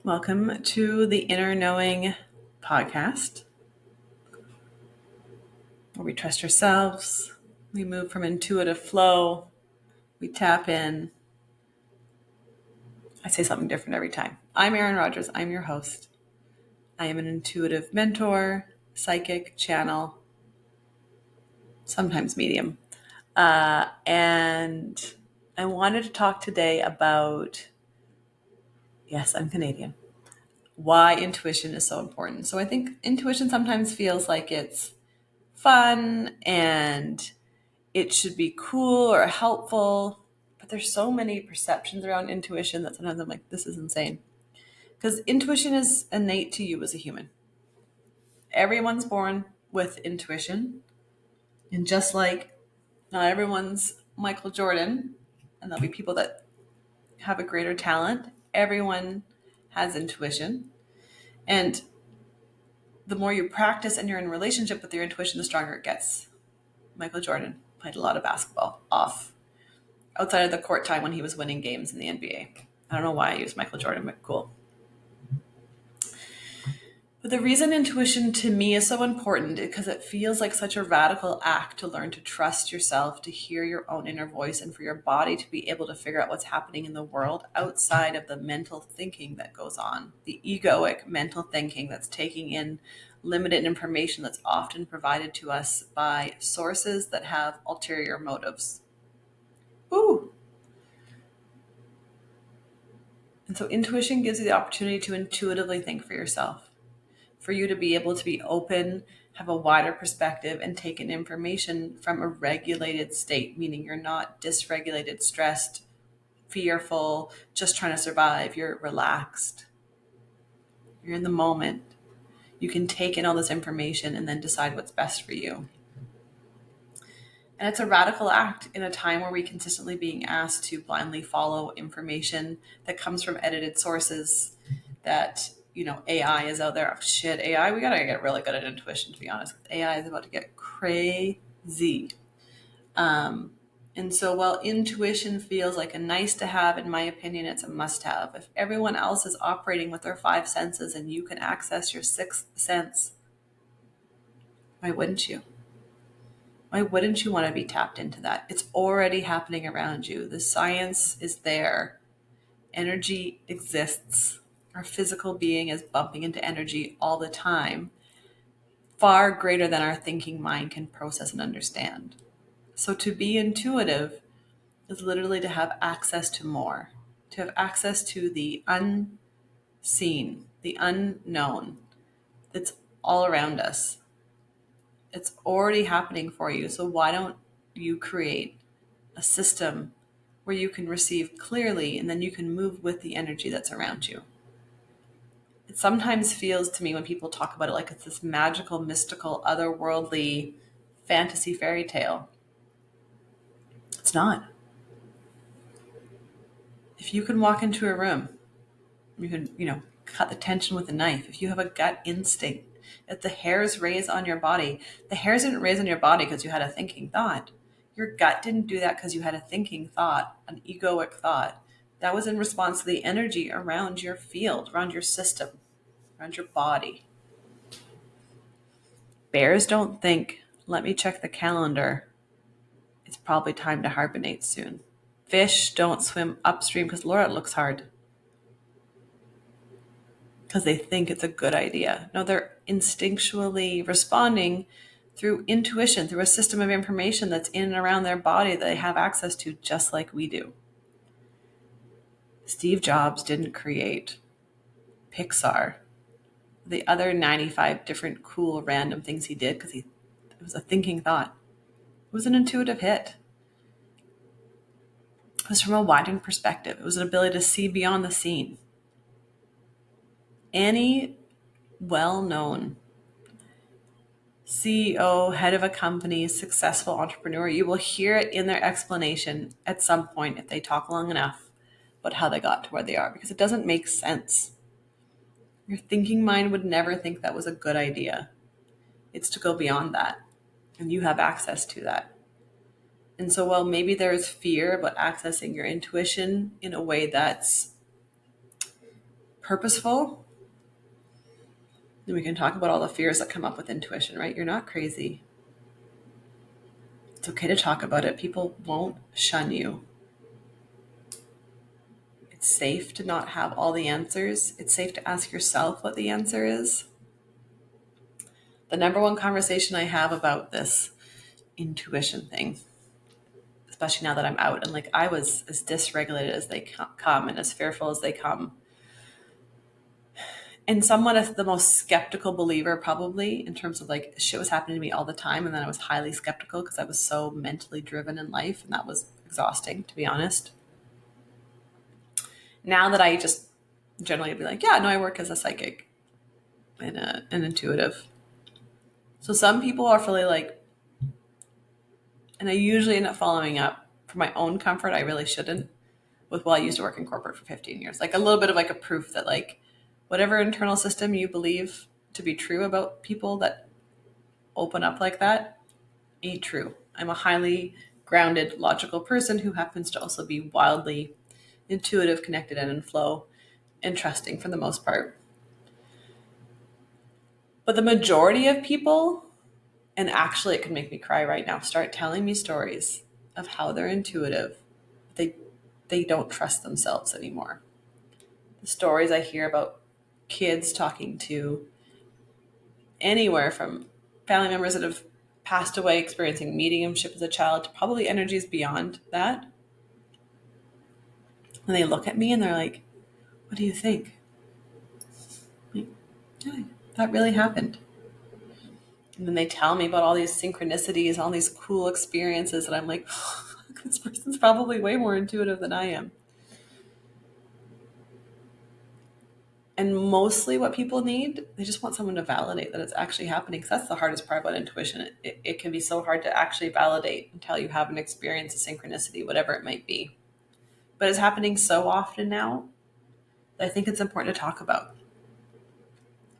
Welcome to the Inner Knowing podcast, where we trust ourselves, we move from intuitive flow, we tap in. I say something different every time. I'm Erin Rogers, I'm your host. I am an intuitive mentor, psychic, channel, sometimes medium. And I wanted to talk today about, yes, I'm Canadian, why intuition is so important. So I think intuition sometimes feels like it's fun and it should be cool or helpful, but there's so many perceptions around intuition that sometimes I'm like, this is insane. Because intuition is innate to you as a human. Everyone's born with intuition. And just like not everyone's Michael Jordan, and there'll be people that have a greater talent, everyone has intuition. And the more you practice and you're in a relationship with your intuition, the stronger it gets. Michael Jordan played a lot of basketball outside of the court time when he was winning games in the NBA. I don't know why I used Michael Jordan, but cool. But the reason intuition to me is so important is because it feels like such a radical act to learn to trust yourself, to hear your own inner voice, and for your body to be able to figure out what's happening in the world outside of the mental thinking that goes on, the egoic mental thinking that's taking in limited information that's often provided to us by sources that have ulterior motives. Ooh. And so intuition gives you the opportunity to intuitively think for yourself, for you to be able to be open, have a wider perspective, and take in information from a regulated state, meaning you're not dysregulated, stressed, fearful, just trying to survive. You're relaxed. You're in the moment. You can take in all this information and then decide what's best for you. And it's a radical act in a time where we consistently being asked to blindly follow information that comes from edited sources, that, AI is out there. Oh, shit, AI, we got to get really good at intuition, to be honest. AI is about to get crazy. And so while intuition feels like a nice to have, in my opinion, it's a must have. If everyone else is operating with their five senses and you can access your sixth sense, why wouldn't you? Why wouldn't you want to be tapped into that? It's already happening around you. The science is there. Energy exists. Our physical being is bumping into energy all the time, far greater than our thinking mind can process and understand. So to be intuitive is literally to have access to more, to have access to the unseen, the unknown that's all around us. It's already happening for you. So why don't you create a system where you can receive clearly and then you can move with the energy that's around you? It sometimes feels to me when people talk about it like it's this magical, mystical, otherworldly fantasy fairy tale. It's not. If you can walk into a room, you can, cut the tension with a knife. If you have a gut instinct, if the hairs raise on your body, the hairs didn't raise on your body because you had a thinking thought. Your gut didn't do that because you had a thinking thought, an egoic thought. That was in response to the energy around your field, around your system, around your body. Bears don't think, let me check the calendar. It's probably time to hibernate soon. Fish don't swim upstream because Laura, it looks hard. Because they think it's a good idea. No, they're instinctually responding through intuition, through a system of information that's in and around their body that they have access to just like we do. Steve Jobs didn't create Pixar, the other 95 different cool random things he did because it was a thinking thought. It was an intuitive hit. It was from a widened perspective. It was an ability to see beyond the scene. Any well-known CEO, head of a company, successful entrepreneur, you will hear it in their explanation at some point if they talk long enough about how they got to where they are, because it doesn't make sense. Your thinking mind would never think that was a good idea. It's to go beyond that, and you have access to that. And so while maybe there is fear about accessing your intuition in a way that's purposeful, then we can talk about all the fears that come up with intuition, right? You're not crazy. It's okay to talk about it. People won't shun you. It's safe to not have all the answers. It's safe to ask yourself what the answer is. The number one conversation I have about this intuition thing, especially now that I'm out, and like I was as dysregulated as they come and as fearful as they come, and somewhat as the most skeptical believer probably, in terms of like shit was happening to me all the time, and then I was highly skeptical because I was so mentally driven in life, and that was exhausting, to be honest. Now that I just generally be like, yeah, no, I work as a psychic and an intuitive. So some people are really like, and I usually end up following up for my own comfort. I really shouldn't. With, well, I used to work in corporate for 15 years, like a little bit of like a proof that like whatever internal system you believe to be true about people that open up like that ain't true. I'm a highly grounded, logical person who happens to also be wildly intuitive, connected, and in flow and trusting for the most part. But the majority of people, and actually it could make me cry right now, start telling me stories of how they're intuitive. They don't trust themselves anymore. The stories I hear about kids talking to anywhere from family members that have passed away experiencing mediumship as a child to probably energies beyond that. And they look at me and they're like, what do you think? Like, yeah, that really happened. And then they tell me about all these synchronicities, all these cool experiences, and I'm like, this person's probably way more intuitive than I am. And mostly what people need, they just want someone to validate that it's actually happening. Because that's the hardest part about intuition. It can be so hard to actually validate until you have an experience of synchronicity, whatever it might be. But it's happening so often now that I think it's important to talk about.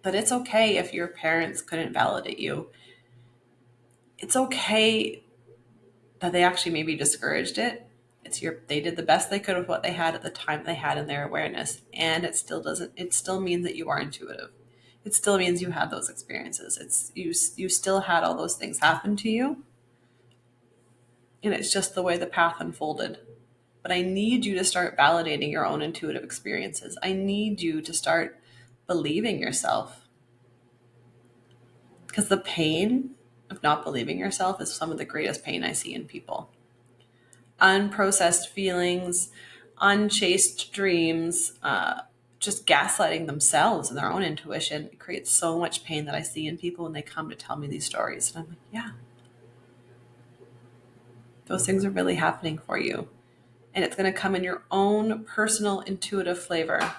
But it's okay if your parents couldn't validate you. It's okay that they actually maybe discouraged it. They did the best they could with what they had at the time they had in their awareness, and it still means that you are intuitive. It still means you had those experiences. You still had all those things happen to you, and it's just the way the path unfolded. But I need you to start validating your own intuitive experiences. I need you to start believing yourself, because the pain of not believing yourself is some of the greatest pain I see in people. Unprocessed feelings, unchased dreams, just gaslighting themselves and their own intuition. It creates so much pain that I see in people when they come to tell me these stories. And I'm like, yeah, those things are really happening for you. And it's going to come in your own personal intuitive flavor.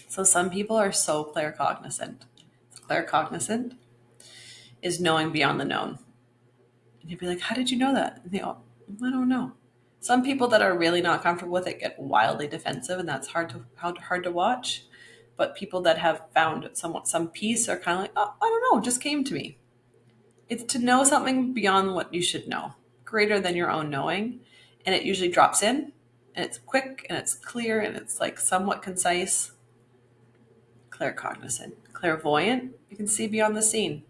So some people are so claircognizant. Claircognizant is knowing beyond the known. And you'd be like, how did you know that? And they go, I don't know. Some people that are really not comfortable with it get wildly defensive, and that's hard to watch. But people that have found some peace are kind of like, oh, I don't know, it just came to me. It's to know something beyond what you should know, greater than your own knowing. And it usually drops in, and it's quick, and it's clear, and it's like somewhat concise. Claircognizant. Clairvoyant, you can see beyond the scene.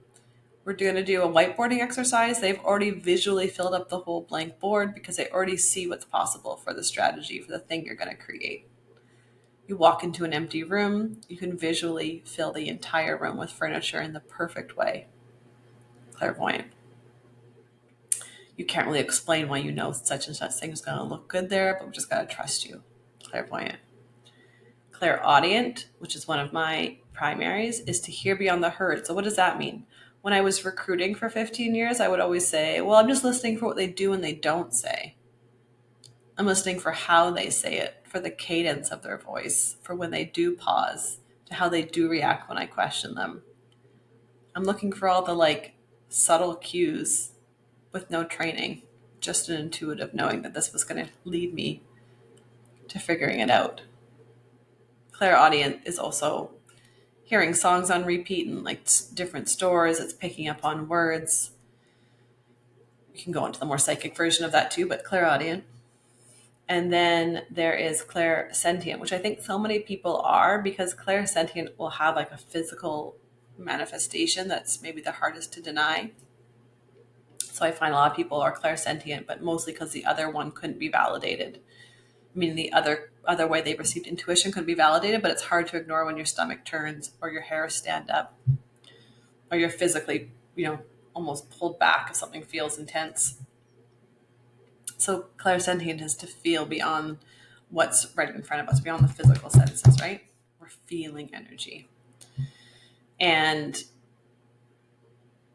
We're going to do a whiteboarding exercise. They've already visually filled up the whole blank board because they already see what's possible for the strategy, for the thing you're going to create. You walk into an empty room, you can visually fill the entire room with furniture in the perfect way. Clairvoyant. You can't really explain why you know such and such thing is going to look good there, but we just got to trust you. Clairvoyant. Clairaudient, which is one of my primaries, is to hear beyond the herd. So what does that mean? When I was recruiting for 15 years, I would always say, well, I'm just listening for what they do and they don't say. I'm listening for how they say it, for the cadence of their voice, for when they do pause, to how they do react when I question them. I'm looking for all the like subtle cues with no training, just an intuitive knowing that this was going to lead me to figuring it out. Clairaudient is also hearing songs on repeat in like different stores. It's picking up on words. You can go into the more psychic version of that too, but clairaudient. And then there is clairsentient, which I think so many people are, because clairsentient will have like a physical manifestation that's maybe the hardest to deny. So I find a lot of people are clairsentient, but mostly because the other one couldn't be validated. I mean, the other way they received intuition could be validated, but it's hard to ignore when your stomach turns or your hairs stand up or you're physically, almost pulled back if something feels intense. So clairsentient is to feel beyond what's right in front of us, beyond the physical senses, right? We're feeling energy. And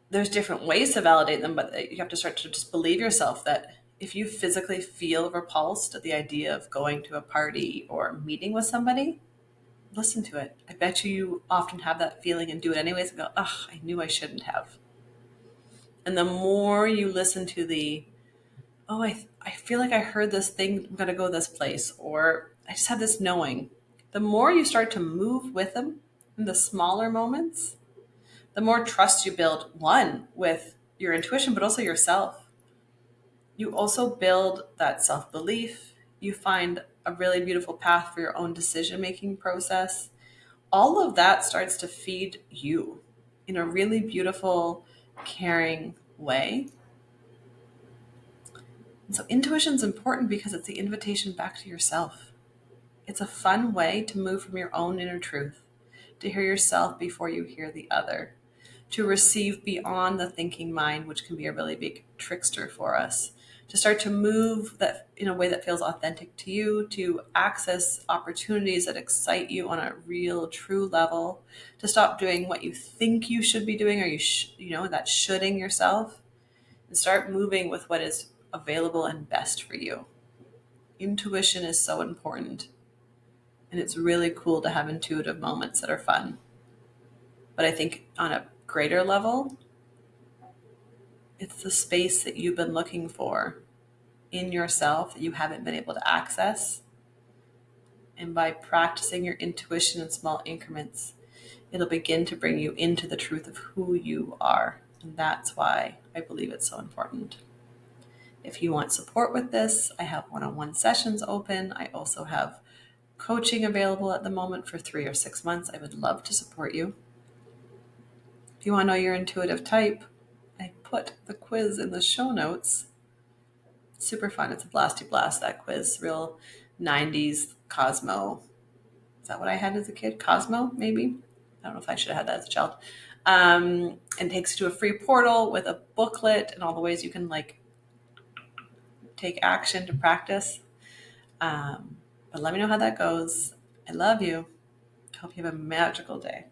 there's different ways to validate them, but you have to start to just believe yourself that if you physically feel repulsed at the idea of going to a party or meeting with somebody, listen to it. I bet you often have that feeling and do it anyways and go, ugh, I knew I shouldn't have. And the more you listen to the, oh, I feel like I heard this thing, I'm going to go this place, or I just had this knowing, the more you start to move with them in the smaller moments, the more trust you build, one, with your intuition, but also yourself. You also build that self-belief. You find a really beautiful path for your own decision-making process. All of that starts to feed you in a really beautiful, caring way. And so intuition is important because it's the invitation back to yourself. It's a fun way to move from your own inner truth, to hear yourself before you hear the other, to receive beyond the thinking mind, which can be a really big trickster for us, to start to move that in a way that feels authentic to you, to access opportunities that excite you on a real, true level, to stop doing what you think you should be doing, or that shoulding yourself, and start moving with what is available and best for you. Intuition is so important, and it's really cool to have intuitive moments that are fun. But I think on a greater level, it's the space that you've been looking for in yourself that you haven't been able to access. And by practicing your intuition in small increments, it'll begin to bring you into the truth of who you are. And that's why I believe it's so important. If you want support with this, I have one-on-one sessions open. I also have coaching available at the moment for 3 or 6 months. I would love to support you. If you want to know your intuitive type, I put the quiz in the show notes. Super fun. It's a blasty blast, that quiz. Real 90s Cosmo. Is that what I had as a kid? Cosmo, maybe? I don't know if I should have had that as a child. And takes you to a free portal with a booklet and all the ways you can take action to practice. But let me know how that goes. I love you. Hope you have a magical day.